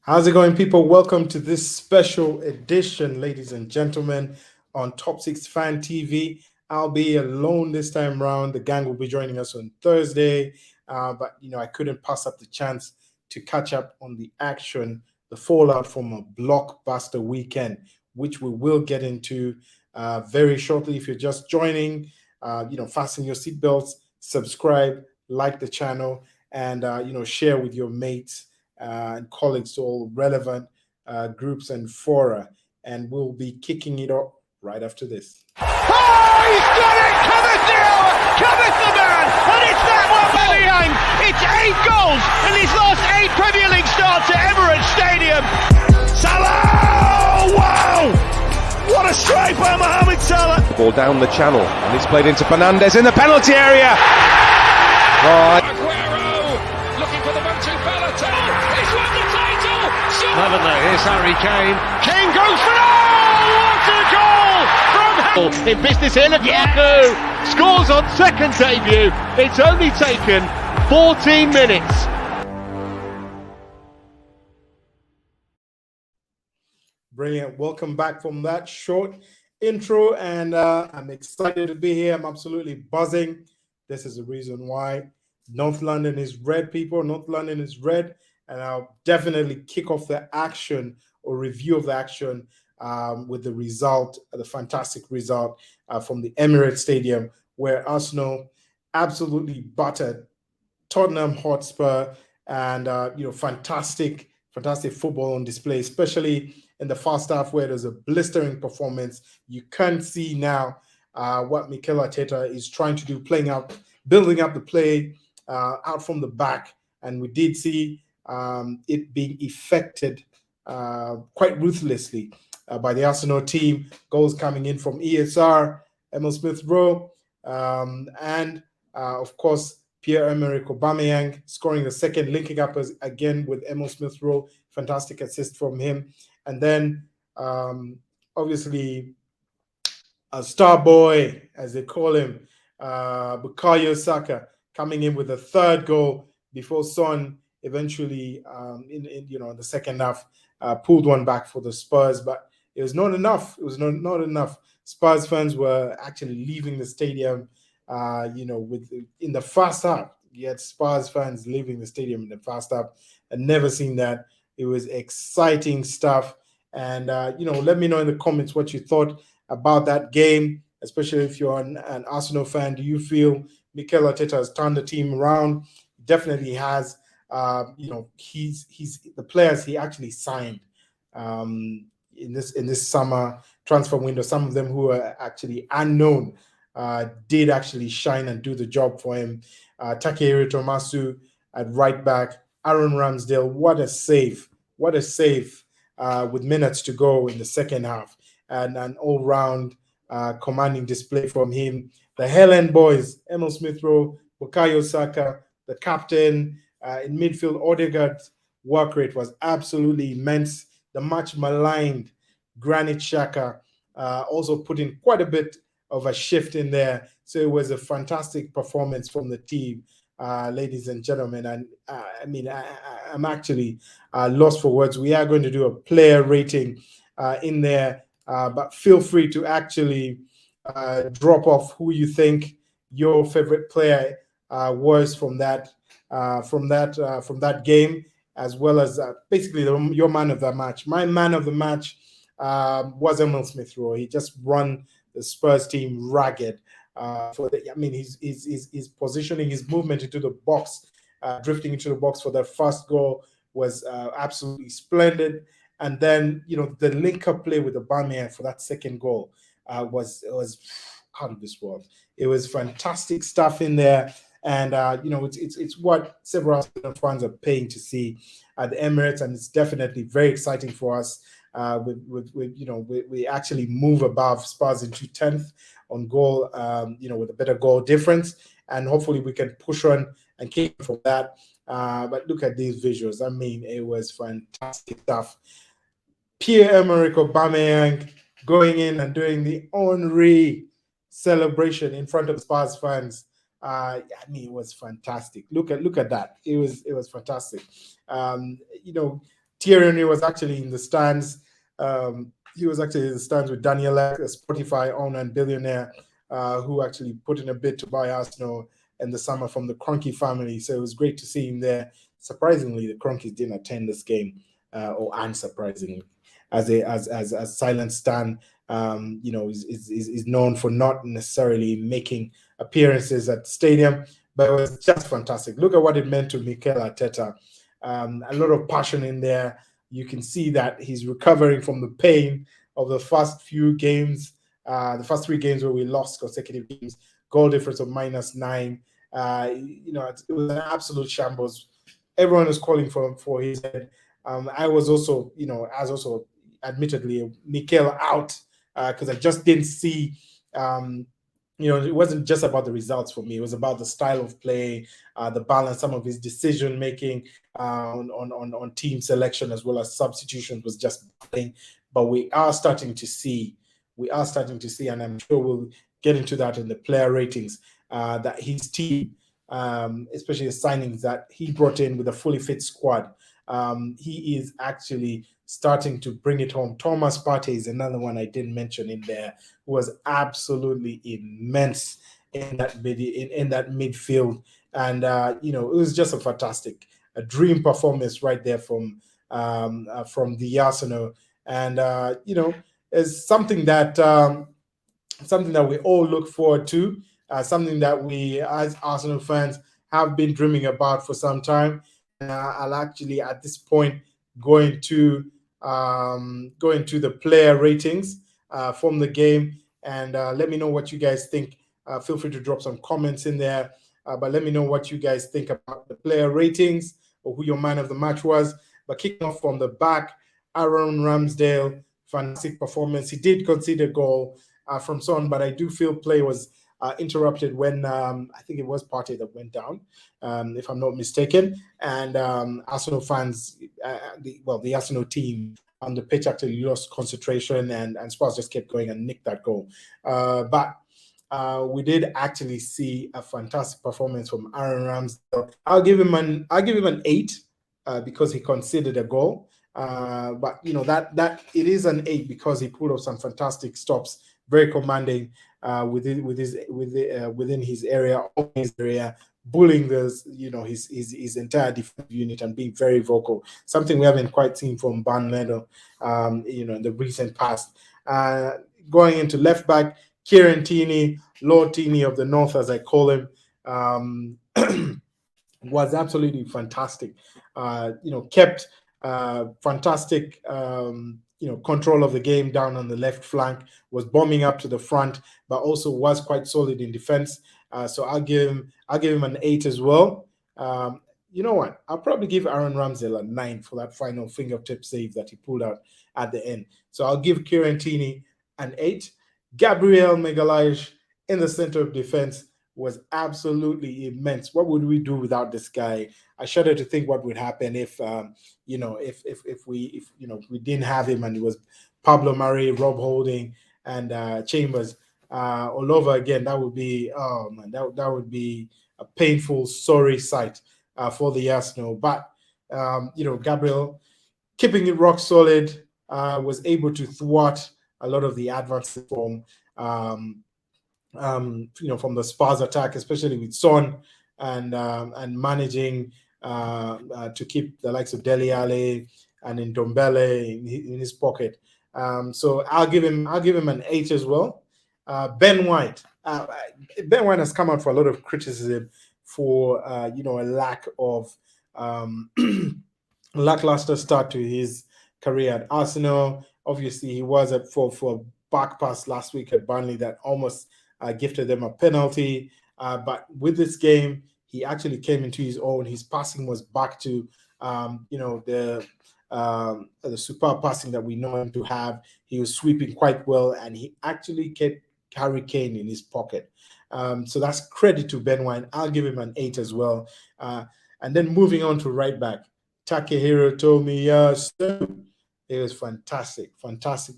How's it going, people? Welcome to this special edition, ladies and gentlemen, on Top 6 Fan TV. I'll be alone this time around. The gang will be joining us on Thursday, but I couldn't pass up the chance to catch up on the action, the fallout from a blockbuster weekend, which we will get into very shortly. If you're just joining, fasten your seatbelts, subscribe, like the channel, and share with your mates and colleagues to all relevant groups and fora. And we'll be kicking it off right after this. Oh, he's done it! Cometh now! Cometh the man! And it's that one, Bellingham! It's 8 goals in his last 8 Premier League starts at Emirates Stadium. Salah! Wow! What a strike by Mohamed Salah! Ball down the channel, and it's played into Fernandez in the penalty area. Looking for the 1-2 Balotelli. He's won the title. Haven't they? Here's Harry Kane. Kane goes for what a goal from in business here. Lukaku scores on second debut. It's only taken 14 minutes. Brilliant. Welcome back from that short intro, and I'm excited to be here. I'm absolutely buzzing. This is the reason why. North London is red, people. North London is red, and I'll definitely kick off the action or review of the action with the result, the fantastic result from the Emirates Stadium, where Arsenal absolutely battered Tottenham Hotspur, and fantastic football on display, especially in the first half where there's a blistering performance. You can see now what Mikel Arteta is trying to do, building up the play out from the back, and we did see it being effected quite ruthlessly by the Arsenal team. Goals coming in from ESR, Emil Smith-Rowe, and of course Pierre-Emerick Aubameyang scoring the second, linking up again with Emil Smith-Rowe. Fantastic assist from him, and then obviously a star boy, as they call him, Bukayo Saka, coming in with a third goal before Son eventually, in the second half, pulled one back for the Spurs, but it was not enough. It was not enough. Spurs fans were actually leaving the stadium, in the first half. You had Spurs fans leaving the stadium in the first half. I've never seen that. It was exciting stuff. And, let me know in the comments what you thought about that game, especially if you're an Arsenal fan. Do you feel Mikel Arteta has turned the team around? He definitely has. He's the players he actually signed in this summer transfer window. Some of them who are actually unknown did actually shine and do the job for him. Takehiro Tomasu at right back, Aaron Ramsdale. What a save! What a save! With minutes to go in the second half, and an all-round commanding display from him. The Helen boys, Emil Smith-Rowe, Bukayo Saka, the captain. In midfield, Odegaard's work rate was absolutely immense. The much maligned Granit Xhaka also put in quite a bit of a shift in there. So it was a fantastic performance from the team, ladies and gentlemen. And I'm actually lost for words. We are going to do a player rating in there, but feel free to actually drop off who you think your favorite player was from that game, as well as basically your man of the match. My man of the match was Emil Smith-Rowe. He just run the Spurs team ragged. His positioning, his movement into the box, drifting into the box for that first goal was absolutely splendid. And then the link-up play with Aubameyang for that second goal was out of this world. It was fantastic stuff in there. And it's what several fans are paying to see at the Emirates, and it's definitely very exciting for us. We actually move above Spurs into 10th on goal, with a better goal difference, and hopefully we can push on and keep from that. But look at these visuals. I mean, it was fantastic stuff. Pierre-Emerick Aubameyang going in and doing the Henry celebration in front of Spurs fans. It was fantastic. Look at that. It was fantastic. Thierry Henry was actually in the stands. He was actually in the stands with Daniel Ek, a Spotify owner and billionaire, who actually put in a bid to buy Arsenal in the summer from the Kroenke family. So it was great to see him there. Surprisingly, the Kroenkes didn't attend this game, or unsurprisingly, as Silent Stan, is known for not necessarily making appearances at the stadium, but it was just fantastic. Look at what it meant to Mikel Arteta. A lot of passion in there. You can see that he's recovering from the pain of the first few games, the first 3 games where we lost consecutive games, goal difference of -9. It was an absolute shambles. Everyone was calling for his head. I was also, admittedly Mikel out, because I just didn't see. It wasn't just about the results for me. It was about the style of play, the balance, some of his decision making on team selection as well as substitutions was just playing. But we are starting to see, and I'm sure we'll get into that in the player ratings, that his team, especially the signings that he brought in with a fully fit squad, he is actually starting to bring it home. Thomas Partey is another one I didn't mention in there, who was absolutely immense in that midfield, and it was just a dream performance right there from the Arsenal, and it's something that we all look forward to, something that we as Arsenal fans have been dreaming about for some time. I'll actually at this point go into the player ratings from the game, and let me know what you guys think. Feel free to drop some comments in there, but let me know what you guys think about the player ratings or who your man of the match was. But kicking off from the back, Aaron Ramsdale, fantastic performance. He did concede a goal from Son, but I do feel play was interrupted when I think it was Partey that went down, if I'm not mistaken. And Arsenal fans, the Arsenal team on the pitch actually lost concentration, and Spurs just kept going and nicked that goal. But we did actually see a fantastic performance from Aaron Ramsdale. I'll give him an 8 because he conceded a goal. But that it is an 8 because he pulled off some fantastic stops, very commanding within his area, bullying his entire defensive unit and being very vocal. Something we haven't quite seen from Van Meadow, in the recent past. Going into left back, Kieran Tierney, Lord Tierney of the North, as I call him, was absolutely fantastic. Kept fantastic control of the game down on the left flank, was bombing up to the front, but also was quite solid in defense. So I'll give him an 8 as well. You know what? I'll probably give Aaron Ramsdale a 9 for that final fingertip save that he pulled out at the end. So I'll give Kieran Tierney an 8. Gabriel Magalhaes in the center of defense was absolutely immense. What would we do without this guy? I shudder to think what would happen if we didn't have him and it was Pablo Mari, Rob Holding, and Chambers all over again. That would be that would be a painful, sorry sight for the Arsenal. But Gabriel, keeping it rock solid, was able to thwart a lot of the advances from the Spurs attack, especially with Son, and managing to keep the likes of Dele Alli and Ndombele in his pocket. So I'll give him an 8 as well. Ben White has come out for a lot of criticism for a lack of lackluster start to his career at Arsenal. Obviously, he was at for a back pass last week at Burnley that almost gifted them a penalty. But with this game, he actually came into his own. His passing was back to the superb passing that we know him to have. He was sweeping quite well, and he actually kept Harry Kane in his pocket. So that's credit to Ben White. I'll give him an 8 as well. And then moving on to right back, Takehiro Tomiyasu. It was fantastic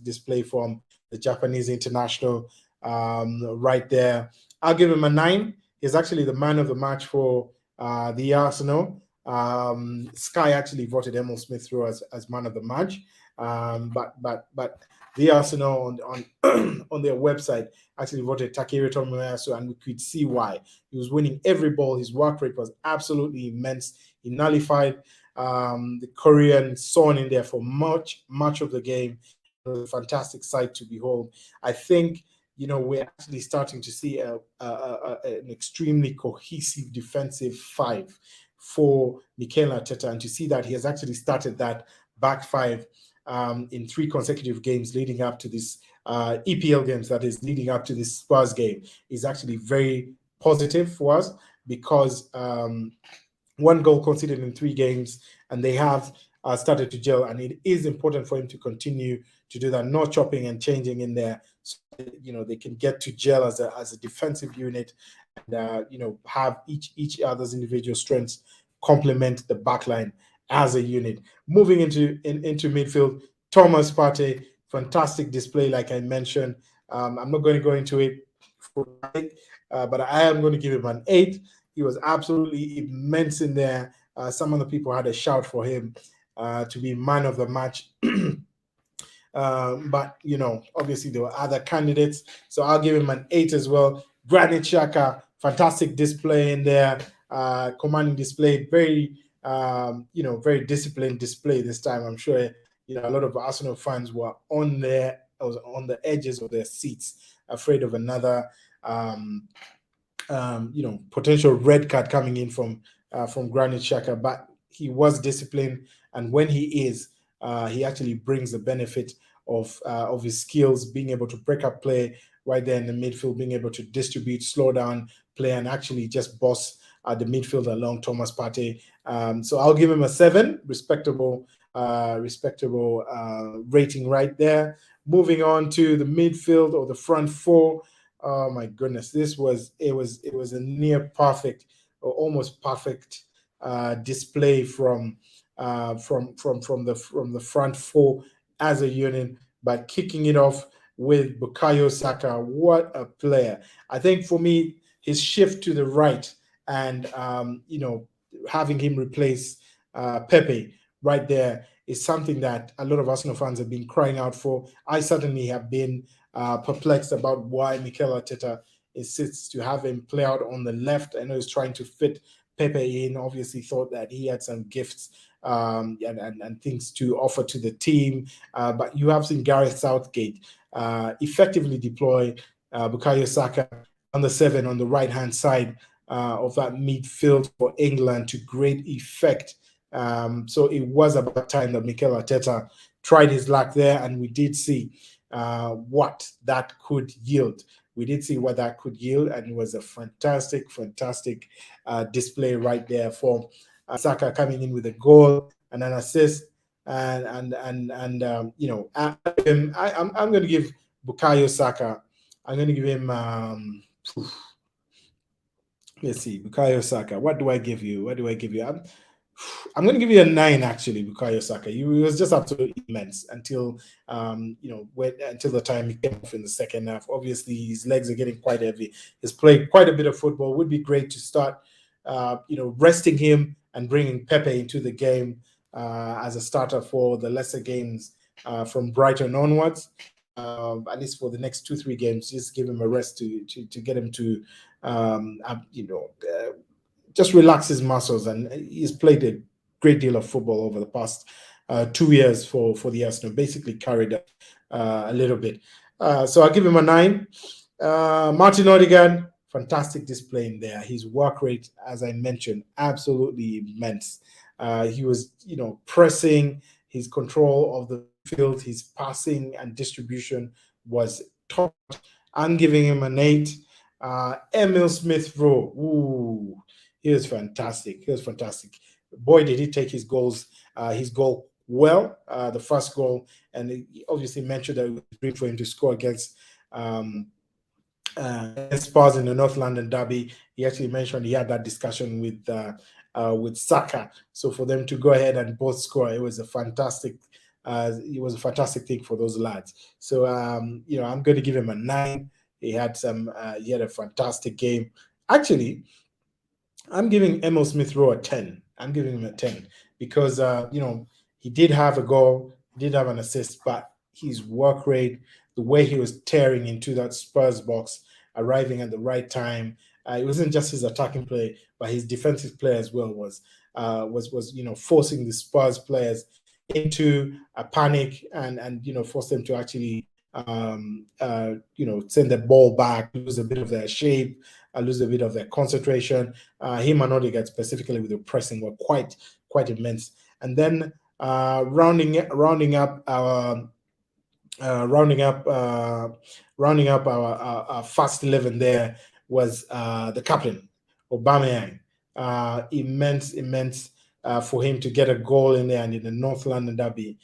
display from the Japanese international right there. I'll give him a 9. He's actually the man of the match for the Arsenal. Sky actually voted Emil Smith Rowe as man of the match, but the Arsenal on on their website actually voted Takehiro Tomiyasu, and we could see why. He was winning every ball. His work rate was absolutely immense. He nullified the Korean Son in there for much of the game. It was a fantastic sight to behold. I think we're actually starting to see an extremely cohesive defensive five for Mikel Arteta, and to see that he has actually started that back five in 3 consecutive games leading up to this EPL games, that is leading up to this Spurs game, is actually very positive for us, because 1 goal conceded in 3 games, and they have started to gel, and it is important for him to continue to do that, not chopping and changing in there, so they can get to gel as a defensive unit, and have each other's individual strengths complement the backline as a unit. Moving into midfield, Thomas Partey, fantastic display, like I mentioned. I'm not going to go into it but I am going to give him an 8. He was absolutely immense in there. Some of the people had a shout for him to be man of the match. But obviously there were other candidates, so I'll give him an 8 as well. Granit Xhaka, fantastic display in there, commanding display, very very disciplined display this time. I'm sure a lot of Arsenal fans were on the edges of their seats, afraid of another potential red card coming in from Granit Xhaka, but he was disciplined, and when he is, he actually brings the benefit of his skills, being able to break up play right there in the midfield, being able to distribute, slow down play, and actually just boss the midfield along Thomas Partey. So I'll give him a 7, respectable rating right there. Moving on to the midfield, or the front 4. Oh my goodness, it was a near perfect, or almost perfect display from the front 4 as a unit, but kicking it off with Bukayo Saka. What a player! I think for me, his shift to the right, and having him replace Pepe right there is something that a lot of Arsenal fans have been crying out for. I certainly have been perplexed about why Mikel Arteta insists to have him play out on the left. I know he's trying to fit Pepe in, obviously thought that he had some gifts and things to offer to the team. But you have seen Gareth Southgate effectively deploy Bukayo Saka on the 7 on the right-hand side of that midfield for England to great effect. So it was about time that Mikel Arteta tried his luck there, and we did see what that could yield. And it was a fantastic display right there for Saka, coming in with a goal and an assist. I'm going to give Bukayo Saka. I'm going to give him. Let's see, Bukayo Saka. What do I give you? I'm going to give you a 9, actually, Bukayo Saka. He was just absolutely immense until until the time he came off in the second half. Obviously, his legs are getting quite heavy. He's played quite a bit of football. It would be great to start, resting him and bringing Pepe into the game as a starter for the lesser games from Brighton onwards. At least for the next 2-3 games, just give him a rest to get him to, just relax his muscles. And he's played a great deal of football over the past 2 years for the Arsenal, basically carried up a little bit. So I'll give him a 9. Martin Nordigan, fantastic display in there. His work rate, as I mentioned, absolutely immense. He was, pressing, his control of the field, his passing and distribution was top. I'm giving him an 8. Emil Smith Rowe, ooh, he was fantastic. Boy, did he take his goal well. The first goal, and he obviously mentioned that it was great for him to score against Spurs in the North London derby. He actually mentioned he had that discussion with Saka. So for them to go ahead and both score, it was a fantastic thing for those lads. So I'm going to give him a 9. He had a fantastic game. Actually, I'm giving Emil Smith Rowe a 10. I'm giving him a 10 because he did have a goal, did have an assist, but his work rate, the way he was tearing into that Spurs box, arriving at the right time. It wasn't just his attacking play, but his defensive play as well was forcing the Spurs players into a panic and force them to actually send the ball back, lose a bit of their shape, lose a bit of their concentration. Him and Nordigan specifically with the pressing were quite immense. And then rounding up our first 11 there was the captain, Aubameyang. Immense for him to get a goal in there and in the North London derby.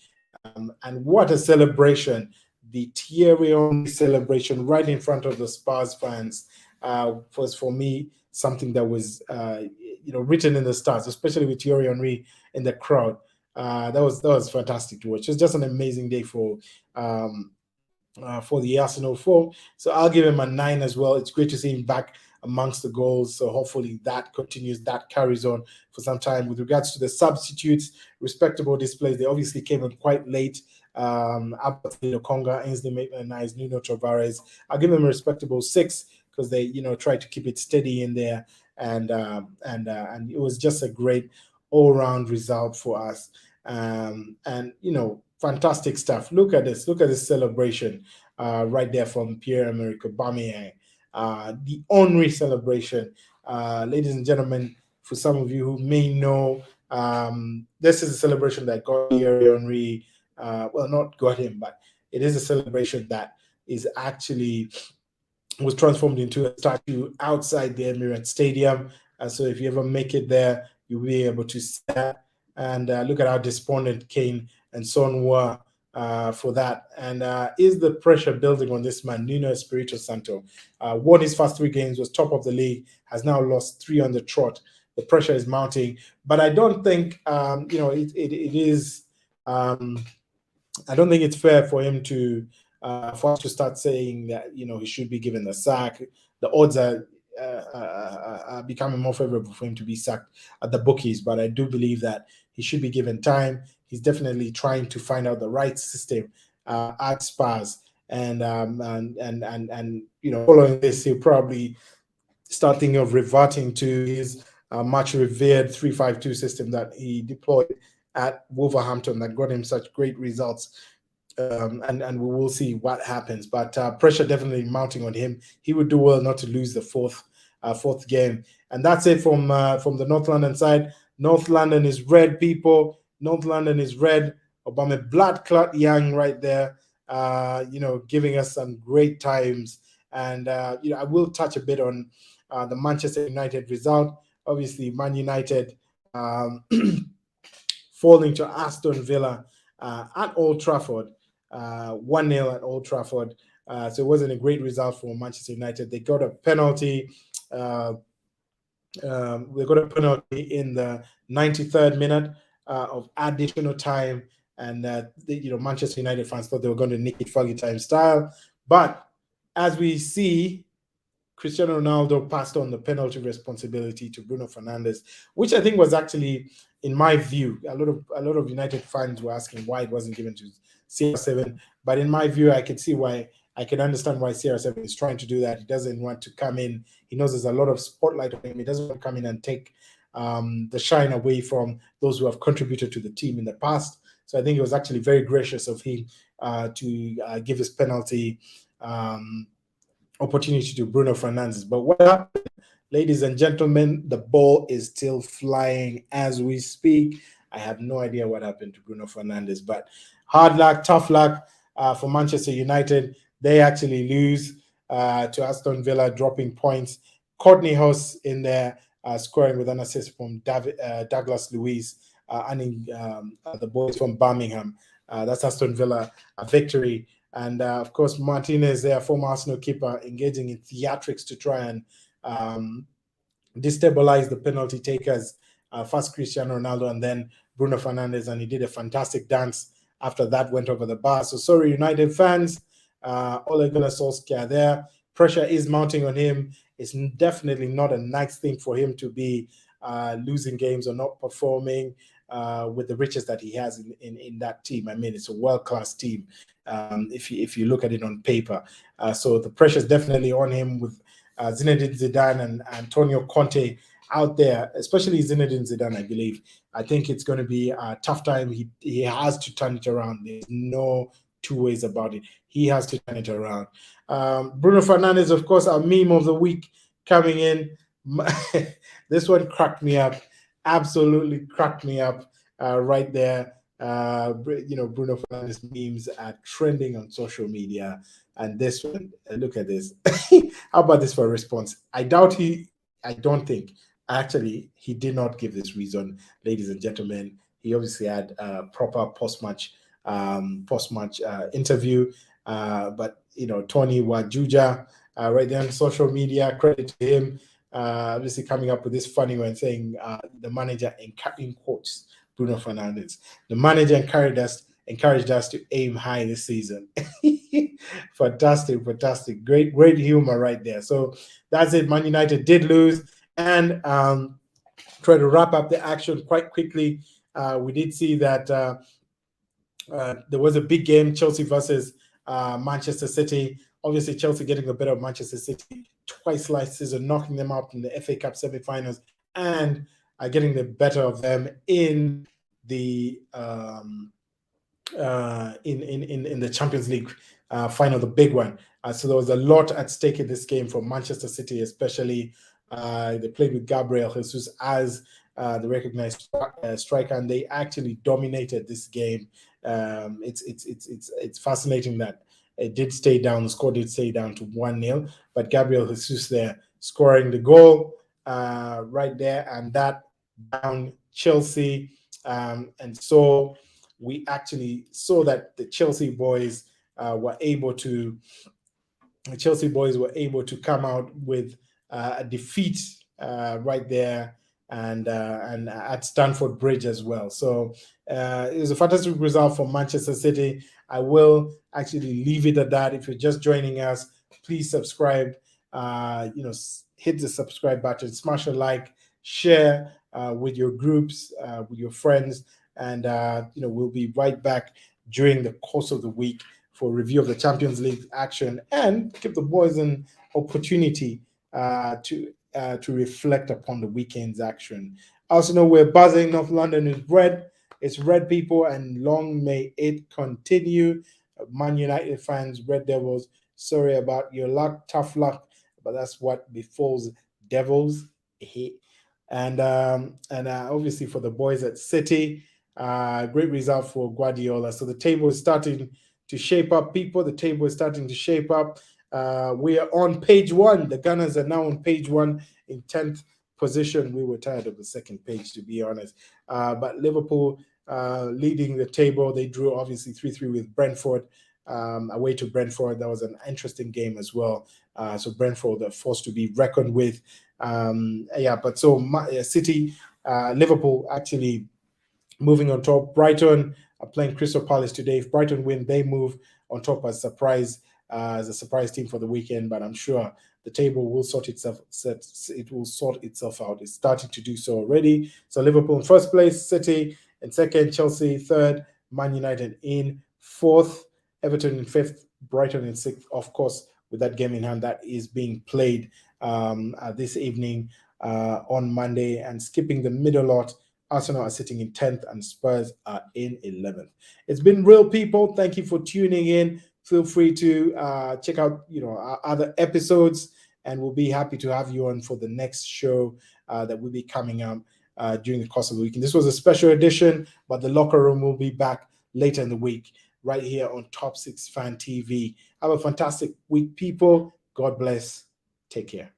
And what a celebration. The Thierry Henry celebration right in front of the Spurs fans was, for me, something that was written in the stars, especially with Thierry Henry in the crowd. That was fantastic to watch. It was just an amazing day for the Arsenal 4. So I'll give him a 9 as well. It's great to see him back amongst the goals. So hopefully that continues, that carries on for some time. With regards to the substitutes, respectable displays. They obviously came in quite late. Albert Konga, Ainsley Maitland-Niles, Nuno Tavares. I'll give them a respectable 6 because they tried to keep it steady in there, and it was just a great all-round result for us. Fantastic stuff. Look at this celebration right there from Pierre-Emerick Aubameyang. The Henry celebration, ladies and gentlemen. For some of you who may know, this is a celebration that got Thierry Henry. Well, not got him, but it is a celebration that is actually was transformed into a statue outside the Emirates Stadium. So if you ever make it there, you'll be able to see that. And look at how despondent Kane and Son were for that. And is the pressure building on this man, Nuno Espirito Santo? Won his first 3 games, was top of the league, has now lost 3 on the trot. The pressure is mounting, but I don't think it is. I don't think it's fair for him to for us to start saying that he should be given the sack. The odds are becoming more favorable for him to be sacked at the bookies, but I do believe that he should be given time. He's definitely trying to find out the right system at Spurs, and following this, he'll probably start thinking of reverting to his much revered 3-5-2 system that he deployed at Wolverhampton that got him such great results. And we will see what happens. But pressure definitely mounting on him. He would do well not to lose the fourth game. And that's it from the North London side. North London is red, people. North London is red. Obama blood clot young right there. Giving us some great times. And I will touch a bit on the Manchester United result. Obviously, Man United falling to Aston Villa at Old Trafford, 1-0 at Old Trafford. So it wasn't a great result for Manchester United. They got a penalty. They got a penalty in the 93rd minute of additional time, and Manchester United fans thought they were going to nick it Fergie time style. But as we see, Cristiano Ronaldo passed on the penalty responsibility to Bruno Fernandez, which I think was actually, in my view, a lot of United fans were asking why it wasn't given to CR7. But in my view, I can understand why CR7 is trying to do that. He doesn't want to come in. He knows there's a lot of spotlight on him. He doesn't want to come in and take the shine away from those who have contributed to the team in the past. So I think it was actually very gracious of him to give his penalty opportunity to Bruno Fernandes. But what happened, ladies and gentlemen, the ball is still flying as we speak. I have no idea what happened to Bruno Fernandes, but hard luck, tough luck for Manchester United. They actually lose to Aston Villa, dropping points. Courtney House in there scoring with an assist from Douglas Luiz and the boys from Birmingham. That's Aston Villa, a victory. And of course, Martinez, their former Arsenal keeper, engaging in theatrics to try and destabilize the penalty takers. First Cristiano Ronaldo and then Bruno Fernandes, and he did a fantastic dance after that went over the bar. So sorry, United fans. Ole Gunnar Solskjaer there. Pressure is mounting on him. It's definitely not a nice thing for him to be losing games or not performing with the riches that he has in that team. I mean, it's a world-class team if you look at it on paper. So the pressure is definitely on him with Zinedine Zidane and Antonio Conte out there, especially Zinedine Zidane, I believe. I think it's going to be a tough time. He has to turn it around. There's no two ways about it. He has to turn it around. Bruno Fernandez, of course, our meme of the week coming in. This one cracked me up. Absolutely cracked me up right there. Bruno Fernandez memes are trending on social media. And this one, look at this. How about this for a response? I don't think. Actually, he did not give this reason, ladies and gentlemen. He obviously had a proper post-match interview. But, Tony Wajuja, right there on social media, credit to him, obviously coming up with this funny one saying the manager, in quotes, Bruno Fernandez, the manager encouraged us to aim high this season. Fantastic. Great humor right there. So that's it. Man United did lose. And try to wrap up the action quite quickly. We did see that there was a big game, Chelsea versus Manchester City. Obviously, Chelsea getting the better of Manchester City twice last season, knocking them out in the FA Cup semi-finals, and getting the better of them in the in the Champions League final, the big one. So there was a lot at stake in this game for Manchester City, especially. They played with Gabriel Jesus as the recognized striker, and they actually dominated this game. It's fascinating that it did stay down. The score did stay down to 1-0, but Gabriel Jesus there scoring the goal right there, and that down Chelsea. And so we actually saw that the Chelsea boys were able to come out with a defeat right there and at Stamford Bridge as well. So it was a fantastic result for Manchester City. I will actually leave it at that. If you're just joining us, please subscribe. Hit the subscribe button, smash a like, share with your groups, with your friends, and we'll be right back during the course of the week for a review of the Champions League action and give the boys an opportunity to reflect upon the weekend's action. I also know we're buzzing. North London is red. It's red, people, and long may it continue. Man United fans, Red Devils, sorry about your luck, tough luck, but that's what befalls Devils. And obviously for the boys at City, great result for Guardiola. So the table is starting to shape up, people. The table is starting to shape up. We are on page one. The Gunners are now on page one in 10th position. We were tired of the second page, to be honest. But Liverpool leading the table. They drew obviously 3-3 with Brentford, away to Brentford. That was an interesting game as well. So Brentford are forced to be reckoned with. But so City, Liverpool actually moving on top. Brighton are playing Crystal Palace today. If Brighton win, they move on top as a surprise team for the weekend. But I'm sure the table will sort itself out. It's starting to do so already. So Liverpool in first place, City in second, Chelsea third, Man United in fourth, Everton in fifth, Brighton in sixth. Of course, with that game in hand that is being played this evening on Monday. And skipping the middle lot, Arsenal are sitting in 10th and Spurs are in 11th. It's been real, people. Thank you for tuning in. Feel free to check out our other episodes, and we'll be happy to have you on for the next show that will be coming up during the course of the weekend. This was a special edition, but the locker room will be back later in the week right here on Top 6 Fan TV. Have a fantastic week, people. God bless. Take care.